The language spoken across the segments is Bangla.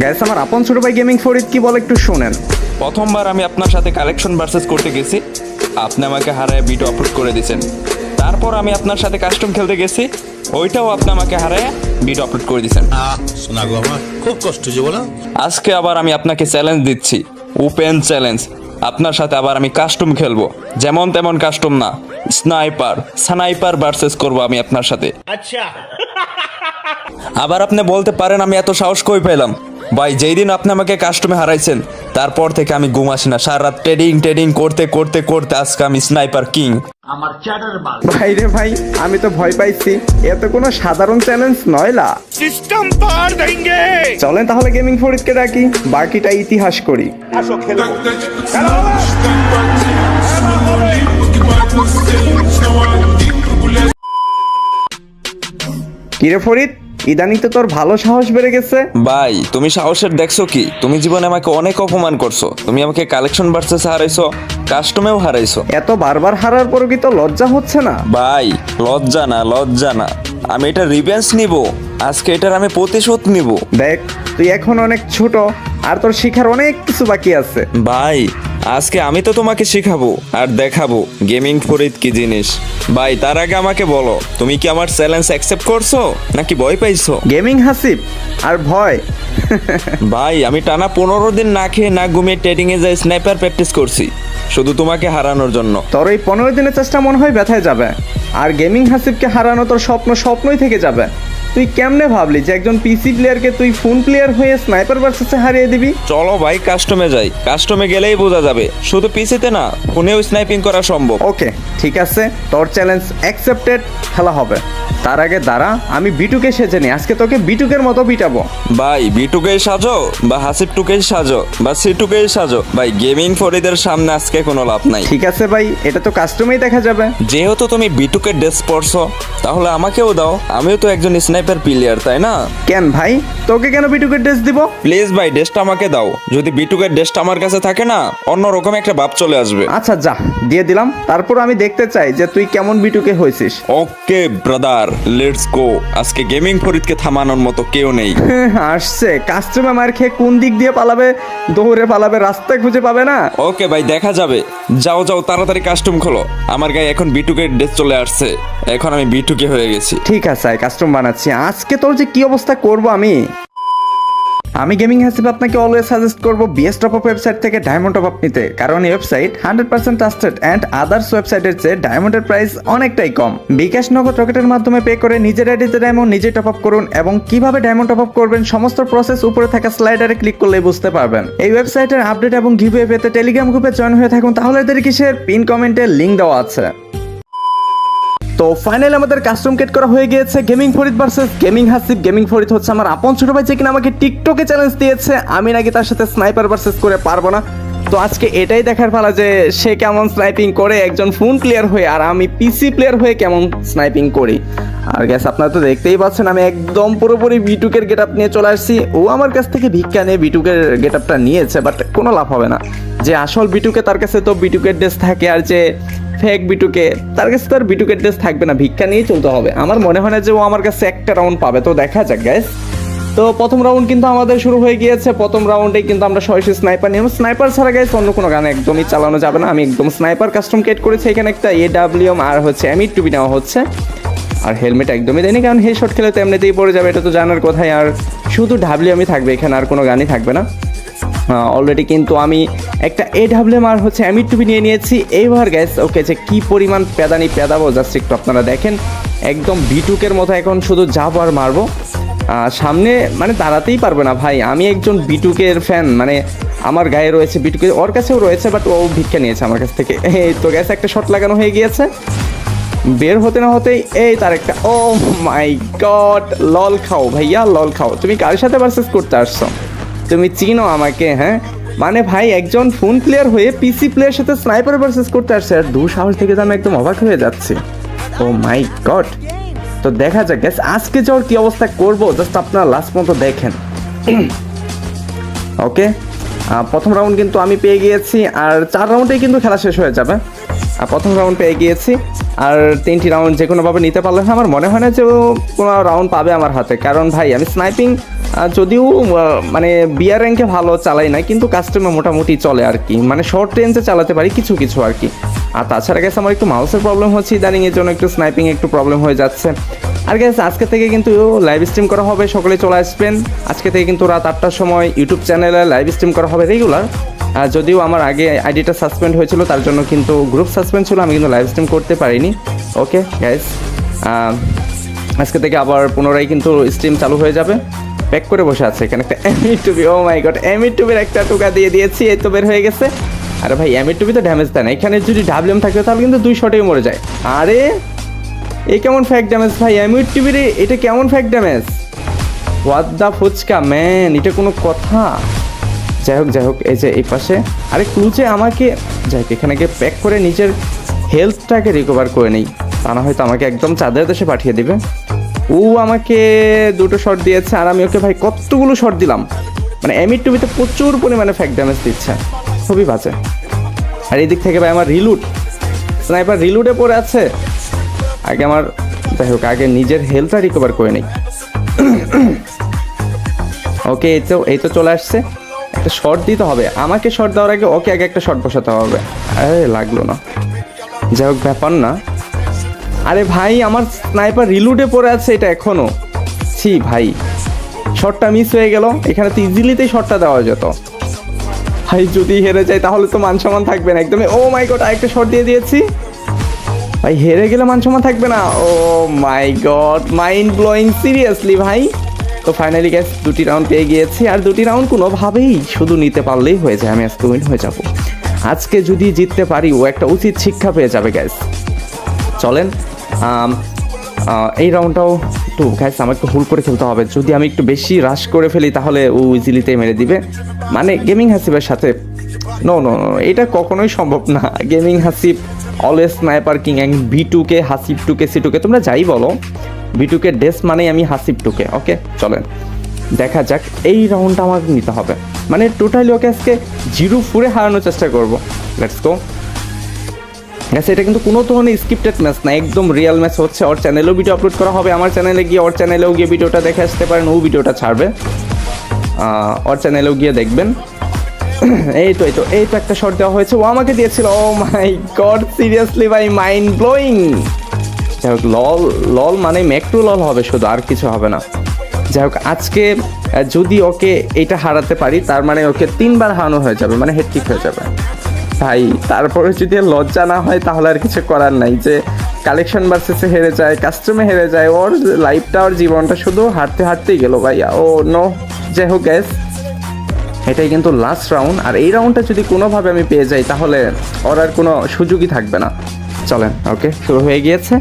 গাইস আমার আপন ছোট ভাই গেমিং ফরিদ কি বলে একটু শুনেন। প্রথমবার আমি আপনার সাথে কালেকশন ভার্সেস করতে গেছি, আপনি আমাকে হারায় ভিডিও আপলোড করে দিয়েছেন। তারপর আমি আপনার সাথে কাস্টম খেলতে গেছি, ওইটাও আপনি আমাকে হারায় ভিডিও আপলোড করে দিয়েছেন। শোনা গো আমার খুব কষ্ট যে বলো। আজকে আবার আমি আপনাকে চ্যালেঞ্জ দিচ্ছি, ওপেন চ্যালেঞ্জ। আপনার সাথে আবার আমি কাস্টম খেলবো, যেমন তেমন কাস্টম না, স্নাইপার ভার্সেস করবো আমি আপনার সাথে। আচ্ছা আবার আপনি বলতে পারেন আমি এত সাহস কই পেলাম। ভাই যেই দিন আপনি আমাকে কাস্টমে হারাইছেন তারপর থেকে আমি ঘুম আসি না, সারা রাত ট্রেডিং করতে করতে করতে আজকে আমি স্নাইপার কিং। ভাই রে ভাই, আমি তো ভয় পাইছি, এত কোনো সাধারণ চ্যালেঞ্জ নয় লা। সিস্টেম পার দেंगे। চলেন তাহলে গেমিং ফরিদকে ডাকি, বাকিটা ইতিহাস করি। কিরে ফরিদ, ইদানিং তো তোর ভালো সাহস বেড়ে গেছে। ভাই তুমি সাহসের দেখছো কি? তুমি জীবনে আমাকে অনেক অপমান করছো, তুমি আমাকে কালেকশন ভার্সেস হারাইছো, কাস্টমেও হারাইছো। এত বারবার হারার পরও কি তো লজ্জা হচ্ছে না? ভাই লজ্জা না, আমি এটা রিভেঞ্জ নিব, আজকে এটার আমি প্রতিশোধ নিব। দেখ তুই এখন অনেক ছোট, আর তোর শিখার অনেক কিছু বাকি আছে। ভাই আজকে আমি তো তোমাকে শিখাবো আর দেখাবো গেমিং ফরিদ কি জিনিস। ভাই তার আগে আমাকে বলো, তুমি কি আমার চ্যালেঞ্জ অ্যাকসেপ্ট করছো নাকি ভয় পাইছো? গেমিং হাসিব আর ভয়? ভাই আমি টানা 15 দিন না খেয়ে না ঘুমিয়ে ট্রেডিং এ যাই স্নাইপার প্র্যাকটিস করছি, শুধু তোমাকে হারানোর জন্য। তোর এই 15 দিনের চেষ্টা মনে হয় ব্যথায় যাবে, আর গেমিং হাসিবকে হারানো তোর স্বপ্নই থেকে যাবে। তুই কেমনে ভাবলি যে একজন পিসি প্লেয়ারকে তুই ফোন প্লেয়ার হয়ে স্নাইপার ভার্সেসে হারিয়ে দিবি? চলো ভাই কাস্টমে যাই, কাস্টমে গেলেই বোঝা যাবে, শুধু পিসিতে না ফোনেও স্নাইপিং করা সম্ভব। ওকে ঠিক আছে, তোর চ্যালেঞ্জ অ্যাকসেপ্টেড, খেলা হবে। তার আগে দাঁড়া, আমি বিটুকে সেজে নি, আজকে তোকে বিটুকের মতো পিটাবো। ভাই বিটুকেই সাজো বা হাসিব টুকেই সাজো বা সিটুকেই সাজো, ভাই গেমিং ফরিদের সামনে আজকে কোনো লাভ নাই। ঠিক আছে ভাই, এটা তো কাস্টমেই দেখা যাবে। যেহেতু তুমি বিটুকের ড্রেস পরছো তাহলে আমাকেও দাও, আমিও তো একজন স্নাইপার প্লেয়ার তাই না? কেন ভাই, তোকে কেন বিটুকের ড্রেস দিব? প্লিজ ভাই ড্রেসটা আমাকে দাও, যদি বিটুকের ড্রেসটা আমার কাছে থাকে না অন্যরকম একটা ভাব চলে আসবে। আচ্ছা যা, দিয়ে দিলাম। তারপর আমি দেখতে চাই যে তুই কেমন বিটুকে হয়েছিস। ওকে ব্রাদার, লেটস গো। আজকে গেমিং ফরিদকে থামানোর মতো কেউ নেই। আসছে কাস্টমে মার খেয়ে কোন দিক দিয়ে পালাবে, দৌড়ে পালাবে, রাস্তায় খুঁজে পাবে না। ওকে ভাই দেখা যাবে, যাও তাড়াতাড়ি কাস্টম খোলো। আমার গায়ে এখন বিটুকের ড্রেস চলে আসছে, এখন আমি বিটুকে হয়ে গেছি। ঠিক আছে কাস্টম বানাচ্ছি, আজকে তোর যে কি অবস্থা করব আমি গেমিং হাসিব আপনাকে অলওয়েজ সাজেস্ট করব বিএস টপ আপ ওয়েবসাইট থেকে ডায়মন্ড টপ আপ নিতে, কারণ এই ওয়েবসাইট 100% ট্রাস্টেড অ্যান্ড আদার্স ওয়েবসাইটের চেয়ে ডায়মন্ডের প্রাইস অনেকটাই কম। বিকাশ নগদ রকেটের মাধ্যমে পে করে নিজের আইডিতে ডায়মন্ড নিজে টপ আপ করুন, এবং কিভাবে ডায়মন্ড টপ আপ করবেন সমস্ত প্রসেস উপরে থাকা স্লাইডারে ক্লিক করলেই বুঝতে পারবেন। এই ওয়েবসাইটের আপডেট এবং গিভওয়ে পেতে টেলিগ্রাম গ্রুপে জয়েন হয়ে থাকুন, তাহলে এদের কিসের পিন কমেন্টে লিংক দেওয়া আছে। তো ফাইনালি আমাদের কাস্টম কেট করা হয়ে গিয়েছে gaming Farid versus gaming Hasib. Gaming Farid হচ্ছে আমার আপন ছোট ভাই, যে কিনা আমাকে টিকটকে চ্যালেঞ্জ দিয়েছে আমি নাকি তার সাথে স্নাইপার ভার্সেস করে পারবো না। তো আজকে এটাই দেখার পালা যে সে কেমন স্নাইপিং করে একজন ফোন প্লেয়ার হয়ে, আর আমি পিসি প্লেয়ার হয়ে কেমন স্নাইপিং করি। আর গ্যাস আপনারা তো দেখতেই পাচ্ছেন আমি একদম পুরোপুরি বিটুকের গেট আপ নিয়ে চলে আসছি। ও আমার কাছ থেকে ভিক্ষা নিয়ে বিটুকের গেট আপটা নিয়েছে, বাট কোনো লাভ হবে না। যে আসল বিটুকে তার কাছে তো বিটুকের ড্রেস থাকে, আর যে ফেক বিটুকে তার কাছে তো আর বিটুকের ড্রেস থাকবে না, ভিক্ষা নিয়েই চলতে হবে। আমার মনে হয় না যে ও আমার কাছে একটা রাউন্ড পাবে, তো দেখা যাক গাইস। তো প্রথম রাউন্ড কিন্তু আমাদের শুরু হয়ে গিয়েছে। প্রথম রাউন্ডে কিন্তু আমরা সরাসরি স্নাইপার নিয়ে, স্নাইপার ছাড়া গাইস অন্য কোনো গান একদমই চালানো যাবে না। আমি একদম স্নাইপার কাস্টম কেট করেছি, এখানে একটা AWM আর হচ্ছে M2B নেওয়া হচ্ছে, আর হেলমেট একদমই দেয়নি, কারণ হেডশট খেলে তো এমনিতেই পড়ে যাবে, এটা তো জানার কথাই। আর শুধু WM থাকবে এখানে, আর কোনো গানই থাকবে না। অলরেডি কিন্তু আমি একটা AWM আর হচ্ছে M2B নিয়ে নিয়েছি। এইবার গ্যাস ওকে, যে কি পরিমাণ পেদাবো জাস্ট একটু আপনারা দেখেন। একদম বিটুকের মতো এখন শুধু যাবো আর মারবো, সামনে মানে দাঁড়াতেই পারবে না ভাই। আমি একজন বিটুকের ফ্যান, মানে আমার গায়ে রয়েছে বিটুকে, ওর কাছেও রয়েছে, বাট ও ভিক্ষা নিয়েছে আমার কাছ থেকে। এই তো গ্যাস একটা শট লাগানো হয়ে গিয়েছে, বের হতে না হতেই এই তার একটা, ও মাই গড, লল খাও ভাইয়া, লল খাও। তুমি কার সাথে ভার্সেস করতে আসছো? তুমি চিনো আমাকে? হ্যাঁ মানে ভাই একজন ফোন প্লেয়ার হয়ে পিসি প্লেয়ার সাথে স্নাইপার ভার্সেস করতে আসছে, আর সাহস থেকে আমি একদম অবাক হয়ে যাচ্ছি। ও মাই গড। তো দেখা যাক গ্যাস আজকে যাওয়ার কি অবস্থা করবো, জাস্ট আপনারা লাস্ট পর্যন্ত দেখেন। ওকে, প্রথম রাউন্ড কিন্তু আমি পেয়ে গিয়েছি, আর 4 রাউন্ডেই কিন্তু খেলা শেষ হয়ে যাবে। প্রথম রাউন্ড পেয়ে গিয়েছি, আর 3টি রাউন্ড যে কোনোভাবে নিতে পারলে আমার মনে হয় না যে ও কোনো রাউন্ড পাবে আমার হাতে, কারণ ভাই আমি স্নাইপিং যদিও মানে বিয়ার র্যাঙ্কে ভালো চালাই না, কিন্তু কাস্টমে মোটামুটি চলে আর কি, মানে শর্ট রেঞ্জে চালাতে পারি কিছু কিছু আর কি। আর তাছাড়া গেছে আমার একটু মাউসের প্রবলেম হচ্ছে ইদানিং, এর জন্য একটু স্নাইপিং একটু প্রবলেম হয়ে যাচ্ছে। আর গেছে আজকে থেকে কিন্তু লাইভ স্ট্রিম করা হবে, সকলে চলে আসবেন। আজকে থেকে কিন্তু রাত 8টার সময় ইউটিউব চ্যানেলে লাইভ স্ট্রিম করা হবে রেগুলার। যদিও আমার আগে আইডিটা সাসপেন্ড হয়েছিল, তার জন্য কিন্তু গ্রুপ সাসপেন্ড ছিল, আমি কিন্তু লাইভ স্ট্রিম করতে পারিনি। ওকে গাইস, আজকে থেকে আবার পুনরায় কিন্তু স্ট্রিম চালু হয়ে যাবে। প্যাক করে বসে আছে এখানে একটা এমইটুবি, ও মাই গড, এমইটুবির একটা টোকা দিয়ে দিয়েছি, এই তো বের হয়ে গেছে। আরে ভাই এমইটুবি তো ড্যামেজ দেয় না, এখানে যদি ডাব্লিউএম থাকতো তাহলে কিন্তু 2 শটেই মরে যায়। আরে এই কেমন ফ্যাক ড্যামেজ ভাই, এমইটুবির এটা কেমন ফ্যাক damage? What the fuchka man, এটা কোনো কথা? যাই হোক, এই যে এই পাশে আরে ক্লুচে আমাকে, যাই হোক এখানে গিয়ে প্যাক করে নিজের হেলথটাকে রিকভার করে নেই, তা না হয়তো আমাকে একদম চাঁদের দেশে পাঠিয়ে দিবে। ও আমাকে 2টো শট দিয়েছে আর আমি ওকে ভাই কতগুলো শট দিলাম, মানে এমইটুবিতে প্রচুর পরিমাণে ফ্যাক ড্যামেজ দিচ্ছে, খুবই বাজে। আর এই দিক থেকে ভাই আমার রিলুট, স্নাইপার রিলুটে পড়ে আছে। আগে আমার, যাই হোক আগে নিজের হেলথটা রিকভার করে নেই। ওকে, এই তো চলে আসছে, একটা শট দিতে হবে আমাকে, শট দেওয়ার আগে ওকে আগে একটা শট বসাতে হবে। আরে লাগলো না, যাই হোক ব্যাপার না। আরে ভাই আমার স্নাইপার রিলুটে পড়ে আছে, এটা এখনো ছি ভাই, শটটা মিস হয়ে গেল। এখানে তো ইজিলিতেই শটটা দেওয়া যেত ভাই, যদি হেরে যায় তাহলে তো মান সম্মান থাকবে না একদমই। ও মাই গড, আরেকটা শট দিয়ে দিয়েছি ভাই, হেরে গেলে মান সম্মান থাকবে না। ও my god, mind blowing seriously ভাই। তো ফাইনালি গ্যাস 2টি রাউন্ড পেয়ে গিয়েছি, আর 2টি রাউন্ড কোনোভাবেই শুধু নিতে পারলেই হয়ে যায়, আমি আজকে উইন হয়ে যাব। আজকে যদি জিততে পারি ও একটা উচিত শিক্ষা পেয়ে যাবে গ্যাস। চলেন এই রাউন্ডটাও একটু গ্যাস আমার একটু হুল করে খেলতে হবে, যদি আমি একটু বেশি রাশ করে ফেলি তাহলে ও ইজিলিতেই মেরে দিবে। মানে গেমিং হাসিবের সাথে নো, এটা কখনোই সম্ভব না। Gaming Hasib always sniper king, and V2K Hasib 2K C2K তোমরা যাই বলো, V2K ডেস মানেই আমি হাসিব 2K। ওকে চলেন দেখা যাক, এই রাউন্ডটা আমার নিতে হবে, মানে টোটালি ওকে আজকে 0-4 হারানোর চেষ্টা করবো। Let's go. আচ্ছা, এটা কিন্তু কোনো ধরনের স্ক্রিপ্টেড ম্যাচ না, একদম রিয়েল ম্যাচ হচ্ছে। ওর চ্যানেলেও ভিডিও আপলোড করা হবে, আমার চ্যানেলে গিয়ে ওর চ্যানেলেও গিয়ে ভিডিওটা দেখে আসতে পারেন, ও ভিডিওটা ছাড়বে, ওর চ্যানেলেও গিয়ে দেখবেন। এই তো একটা শট দেওয়া হয়েছে, ও আমাকে দিয়েছিল। ও মাই গড, সিরিয়াসলি ভাই মাইন্ড ব্লোয়িং। যাই হোক লল মানে ম্যাক্রো লল হবে শুধু, আর কিছু হবে না। যাই হোক আজকে যদি ওকে এটা হারাতে পারি তার মানে ওকে 3বার হারানো হয়ে যাবে, মানে হেডকিক হয়ে যাবে ভাই। তারপরে যদি লজ্জা না হয় তাহলে আর কিছু করার নাই, যে কালেকশন ভার্সেসে হেরে যায়, কাস্টমে হেরে যায়, ওর লাইফটা ওর জীবনটা শুধু হারতেই গেল ভাইয়া। ও নো, যাই হোক গ্যাস এটাই কিন্তু লাস্ট রাউন্ড, আর এই রাউন্ডটা যদি কোনোভাবে আমি পেয়ে যাই তাহলে ওর আর কোনো সুযোগই থাকবে না। চলেন, ওকে শুরু হয়ে গিয়েছে।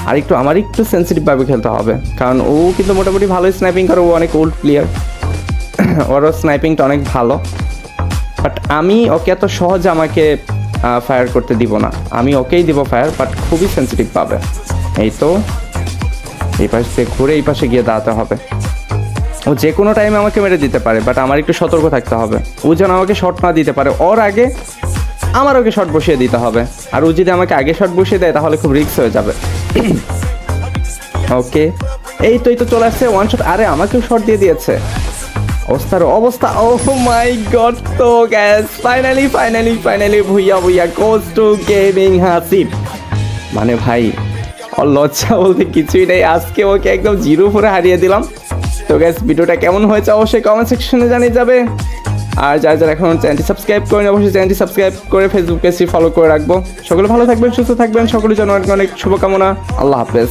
আর আমার একটু সেন্সিটিভভাবে খেলতে হবে, কারণ ও কিন্তু মোটামুটি ভালোই স্নাইপিং করে, ও অনেক ওল্ড প্লেয়ার, ওরও স্নাইপিংটা অনেক ভালো। বাট আমি ওকে এত সহজে আমাকে ফায়ার করতে দিব না, আমি ওকেই দিব ফায়ার, বাট খুবই সেন্সিটিভ পাবে। এই তো এই পাশ থেকে ঘুরে এই পাশে গিয়ে দাঁড়াতে হবে। ও যে কোনো টাইমে আমাকে মেরে দিতে পারে, বাট আমার একটু সতর্ক থাকতে হবে, ও যেন আমাকে শট না দিতে পারে। ওর আগে আমার ওকে শট বসিয়ে দিতে হবে, আর ও যদি আমাকে আগে শট বসিয়ে দেয় তাহলে খুব রিস্ক হয়ে যাবে। ওকে, এই তো চলে আসছে ওয়ান শট। আরে আমাকেও শট দিয়ে দিয়েছে, অবস্থা। Oh my God. তো guys finally Bhuiya goes to gaming Hasib. মানে ভাই ওর লজ্জা বলতে কিছুই নেই, আজকে ওকে একদম 0-4 হারিয়ে দিলাম। তো গ্যাস ভিডিওটা কেমন হয়েছে অবশ্যই কমেন্ট সেকশনে জানিয়ে যাবে। আর যারা এখন চ্যানেলটি সাবস্ক্রাইব করেন অবশ্যই চ্যানেলটি সাবস্ক্রাইব করে ফেসবুক পেজটি ফলো করে রাখবো। সকলে ভালো থাকবেন, সুস্থ থাকবেন, সকলের জন্য অনেক শুভকামনা। আল্লাহ হাফেজ।